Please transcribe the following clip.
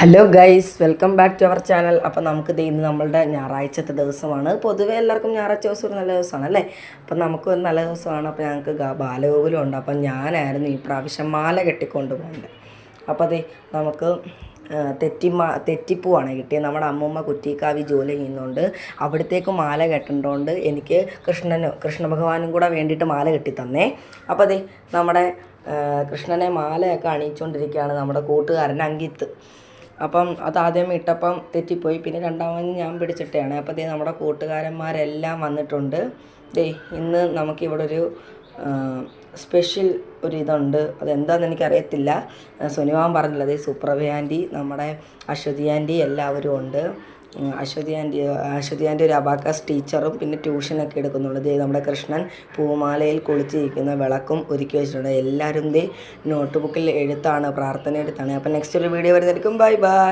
Hello guys, welcome back to our channel. അപ്പോൾ നമുക്ക് ഇന്ന് നമ്മളുടെ ഞായറാഴ്ചത്തെ ദിവസമാണ്. പൊതുവേ എല്ലാവർക്കും ഞായറാഴ്ച ദിവസം ഒരു നല്ല ദിവസമാണ് അല്ലേ. അപ്പം നമുക്കും ഒരു നല്ല ദിവസമാണ്. അപ്പോൾ ഞങ്ങൾക്ക് ബാലഗോകുലം ഉണ്ട്. അപ്പം ഞാനായിരുന്നു ഈ പ്രാവശ്യം മാല കെട്ടിക്കൊണ്ട് പോകുന്നത്. അപ്പോൾ നമുക്ക് തെറ്റിപ്പൂവാണ് കിട്ടിയത്. നമ്മുടെ അമ്മൂമ്മ കുറ്റിക്കാവി ജോലി ചെയ്യുന്നുണ്ട്. അവിടത്തേക്ക് മാല കെട്ടേണ്ടതുകൊണ്ട് എനിക്ക് കൃഷ്ണ ഭഗവാനും കൂടെ വേണ്ടിയിട്ട് മാല കെട്ടി തന്നേ. അപ്പോൾ നമ്മുടെ കൃഷ്ണനെ മാലയൊക്കെ അണിയിച്ചുകൊണ്ടിരിക്കുകയാണ് നമ്മുടെ കൂട്ടുകാരൻ അങ്കിത്ത്. അപ്പം അതാദ്യം ഇട്ടപ്പം തെറ്റിപ്പോയി. പിന്നെ രണ്ടാമത് ഞാൻ പിടിച്ചിട്ടാണ്. അപ്പോൾ നമ്മുടെ കൂട്ടുകാരന്മാരെല്ലാം വന്നിട്ടുണ്ട്. ഇന്ന് നമുക്കിവിടെ ഒരു സ്പെഷ്യൽ ഒരു ഇതുണ്ട്. അതെന്താണെന്ന് എനിക്കറിയത്തില്ല. സുനിവാൻ പറഞ്ഞില്ല. സുപ്രഭ ആൻറ്റി, നമ്മുടെ അശ്വതി ആൻറ്റി എല്ലാവരും ഉണ്ട്. അശ്വതി ആൻറ്റി ഒരു അബാക്കസ് ടീച്ചറും പിന്നെ ട്യൂഷനൊക്കെ എടുക്കുന്നുള്ളൂ. നമ്മുടെ കൃഷ്ണൻ പൂമാലയിൽ കുളിച്ചിരിക്കുന്ന വിളക്കും ഒരുക്കി വെച്ചിട്ടുണ്ട്. എല്ലാവരും നോട്ട് ബുക്കിൽ എഴുത്താണ്, പ്രാർത്ഥന എഴുത്താണ്. അപ്പം നെക്സ്റ്റ് ഒരു വീഡിയോ വരുന്നതായിരിക്കും. Bye bye.